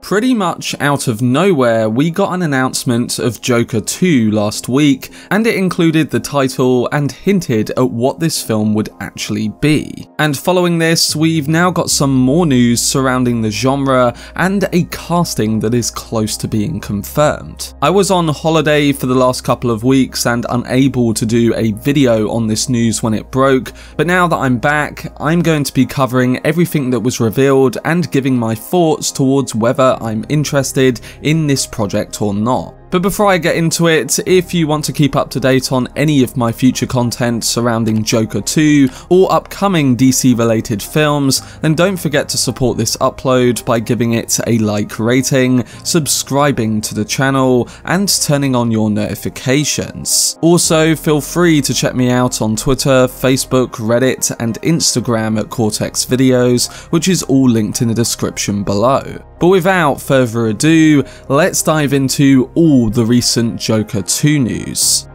Pretty much out of nowhere, we got an announcement of Joker 2 last week, and it included the title and hinted at what this film would actually be. And following this, we've now got some more news surrounding the genre and a casting that is close to being confirmed. I was on holiday for the last couple of weeks and unable to do a video on this news when it broke, but now that I'm back, I'm going to be covering everything that was revealed and giving my thoughts towards whether I'm interested in this project or not. But before I get into it, if you want to keep up to date on any of my future content surrounding Joker 2 or upcoming DC related films, then don't forget to support this upload by giving it a like rating, subscribing to the channel, and turning on your notifications. Also, feel free to check me out on Twitter, Facebook, Reddit, and Instagram at Cortex Videos, which is all linked in the description below. But without further ado, let's dive into all the recent Joker 2 news.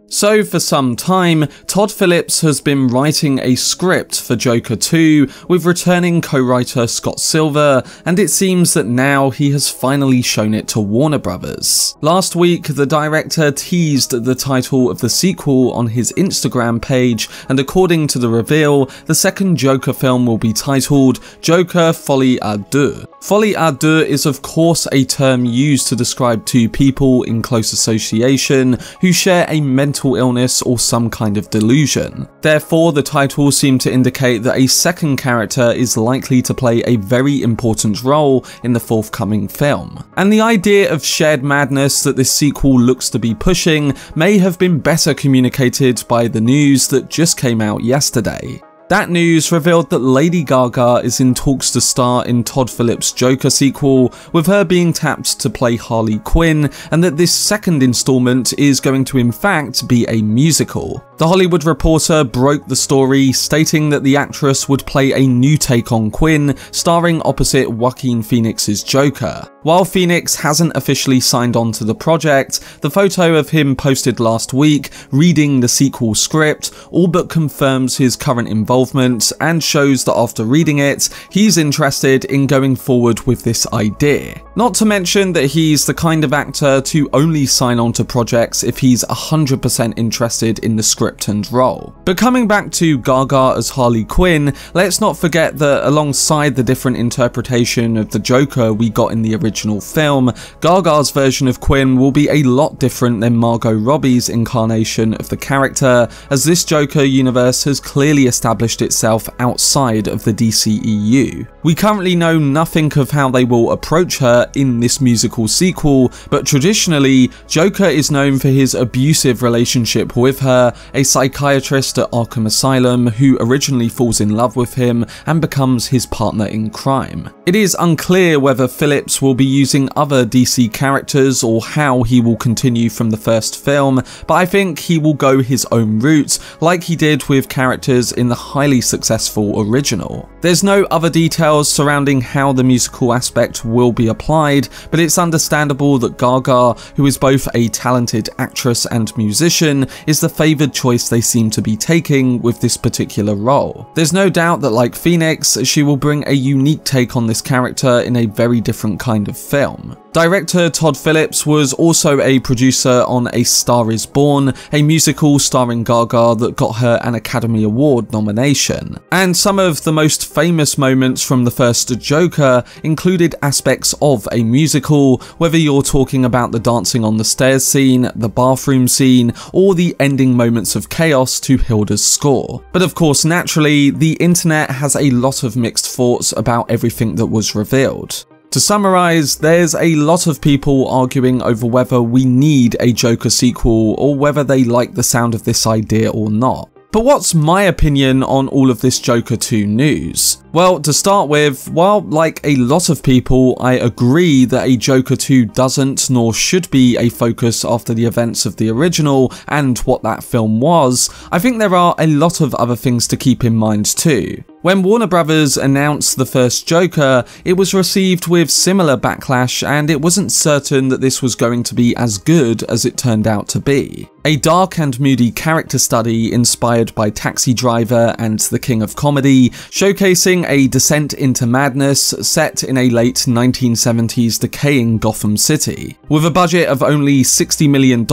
So for some time, Todd Phillips has been writing a script for Joker 2 with returning co-writer Scott Silver, and it seems that now he has finally shown it to Warner Brothers. Last week, the director teased the title of the sequel on his Instagram page, and according to the reveal, the second Joker film will be titled Joker Folie A Deux. Folie A Deux is of course a term used to describe two people in close association who share a mental illness or some kind of delusion. Therefore, the title seemed to indicate that a second character is likely to play a very important role in the forthcoming film. And the idea of shared madness that this sequel looks to be pushing may have been better communicated by the news that just came out yesterday. That news revealed that Lady Gaga is in talks to star in Todd Phillips' Joker sequel, with her being tapped to play Harley Quinn, and that this second installment is going to in fact be a musical. The Hollywood Reporter broke the story, stating that the actress would play a new take on Quinn, starring opposite Joaquin Phoenix's Joker. While Phoenix hasn't officially signed on to the project, the photo of him posted last week reading the sequel script all but confirms his current involvement and shows that after reading it, he's interested in going forward with this idea. Not to mention that he's the kind of actor to only sign on to projects if he's 100% interested in the script and role. But coming back to Gaga as Harley Quinn, let's not forget that alongside the different interpretation of the Joker we got in the original film, Gaga's version of Quinn will be a lot different than Margot Robbie's incarnation of the character, as this Joker universe has clearly established itself outside of the DCEU. We currently know nothing of how they will approach her in this musical sequel, but traditionally, Joker is known for his abusive relationship with her, a psychiatrist at Arkham Asylum who originally falls in love with him and becomes his partner in crime. It is unclear whether Phillips will be using other DC characters or how he will continue from the first film, but I think he will go his own route like he did with characters in the highly successful original. There's no other details surrounding how the musical aspect will be applied, but it's understandable that Gaga, who is both a talented actress and musician, is the favoured choice they seem to be taking with this particular role. There's no doubt that, like Phoenix, she will bring a unique take on this character in a very different kind of film. Director Todd Phillips was also a producer on A Star Is Born, a musical starring Gaga that got her an Academy Award nomination. And some of the most famous moments from the first Joker included aspects of a musical, whether you're talking about the dancing on the stairs scene, the bathroom scene, or the ending moments of chaos to Hilda's score. But of course, naturally, the internet has a lot of mixed thoughts about everything that was revealed. To summarise, there's a lot of people arguing over whether we need a Joker sequel or whether they like the sound of this idea or not. But what's my opinion on all of this Joker 2 news? Well, to start with, while like a lot of people, I agree that a Joker 2 doesn't nor should be a focus after the events of the original and what that film was, I think there are a lot of other things to keep in mind too. When Warner Brothers announced the first Joker, it was received with similar backlash, and it wasn't certain that this was going to be as good as it turned out to be. a dark and moody character study inspired by Taxi Driver and The King of Comedy, showcasing a descent into madness set in a late 1970s decaying Gotham City. With a budget of only $60 million,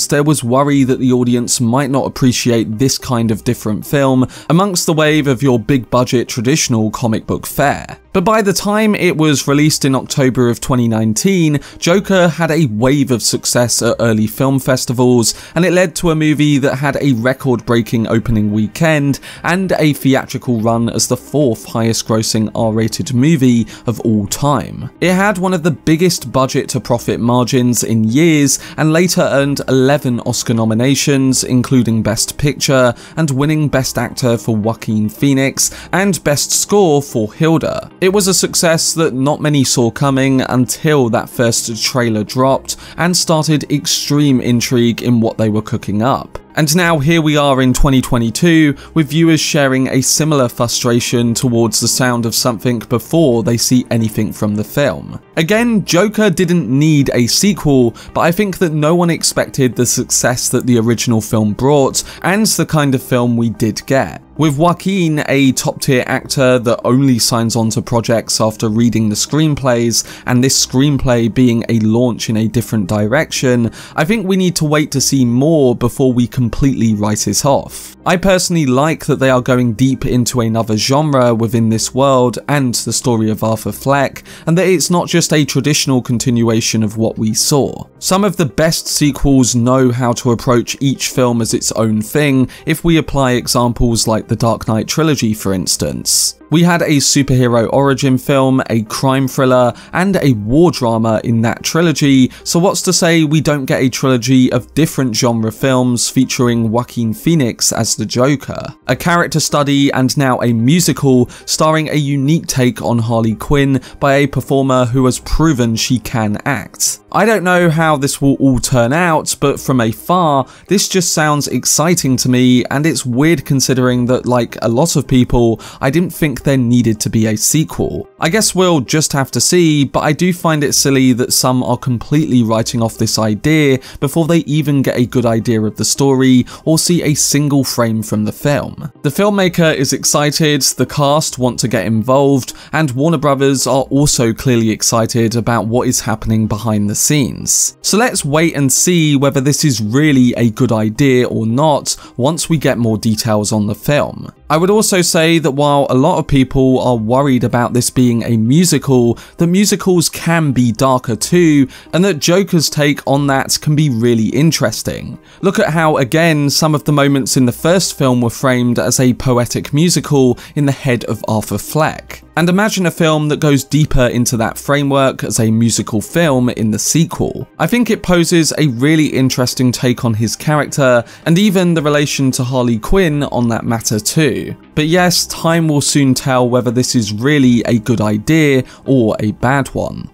there was worry that the audience might not appreciate this kind of different film amongst the wave of your big budget traditional comic book fare. But by the time it was released in October of 2019, Joker had a wave of success at early film festivals, and it led to a movie that had a record-breaking opening weekend and a theatrical run as the 4th highest-grossing R-rated movie of all time. It had one of the biggest budget-to-profit margins in years, and later earned 11 Oscar nominations, including Best Picture, and winning Best Actor for Joaquin Phoenix, and Best Score for Hilda. It was a success that not many saw coming until that first trailer dropped and started extreme intrigue in what they were cooking up. And now here we are in 2022, with viewers sharing a similar frustration towards the sound of something before they see anything from the film. Again, Joker didn't need a sequel, but I think that no one expected the success that the original film brought, and the kind of film we did get. With Joaquin, a top-tier actor that only signs on to projects after reading the screenplays, and this screenplay being a launch in a different direction, I think we need to wait to see more before we completely write it off. I personally like that they are going deep into another genre within this world and the story of Arthur Fleck, and that it's not just a traditional continuation of what we saw. Some of the best sequels know how to approach each film as its own thing, if we apply examples like the Dark Knight trilogy, for instance. We had a superhero origin film, a crime thriller, and a war drama in that trilogy, so what's to say we don't get a trilogy of different genre films featuring Joaquin Phoenix as the Joker, a character study and now a musical starring a unique take on Harley Quinn by a performer who has proven she can act. I don't know how this will all turn out, but from afar, this just sounds exciting to me, and it's weird considering that, like a lot of people, I didn't think there needed to be a sequel. I guess we'll just have to see, but I do find it silly that some are completely writing off this idea before they even get a good idea of the story or see a single frame from the film. The filmmaker is excited, the cast want to get involved, and Warner Brothers are also clearly excited about what is happening behind the scenes. So let's wait and see whether this is really a good idea or not once we get more details on the film. I would also say that while a lot of people are worried about this being a musical, that musicals can be darker too, and that Joker's take on that can be really interesting. Look at how, again, some of the moments in the first film were framed as a poetic musical in the head of Arthur Fleck. And imagine a film that goes deeper into that framework as a musical film in the sequel. I think it poses a really interesting take on his character, and even the relation to Harley Quinn on that matter too. But yes, time will soon tell whether this is really a good idea or a bad one.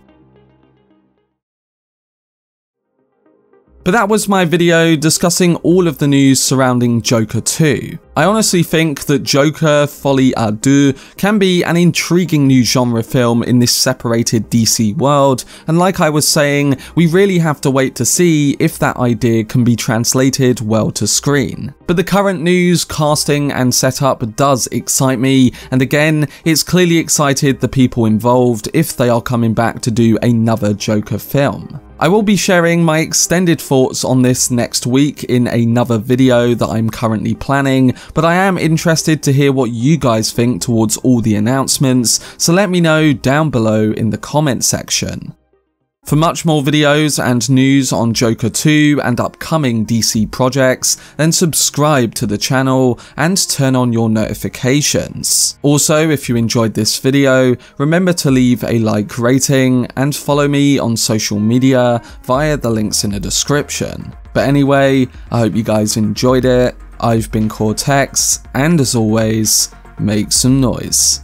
But that was my video discussing all of the news surrounding Joker 2. I honestly think that Joker Folie A Deux can be an intriguing new genre film in this separated DC world, and like I was saying, we really have to wait to see if that idea can be translated well to screen. But the current news, casting and setup does excite me, and again, it's clearly excited the people involved if they are coming back to do another Joker film. I will be sharing my extended thoughts on this next week in another video that I'm currently planning, but I am interested to hear what you guys think towards all the announcements, so let me know down below in the comment section. For much more videos and news on Joker 2 and upcoming DC projects, then subscribe to the channel and turn on your notifications. Also, if you enjoyed this video, remember to leave a like rating and follow me on social media via the links in the description. But anyway, I hope you guys enjoyed it. I've been Cortex, and as always, make some noise.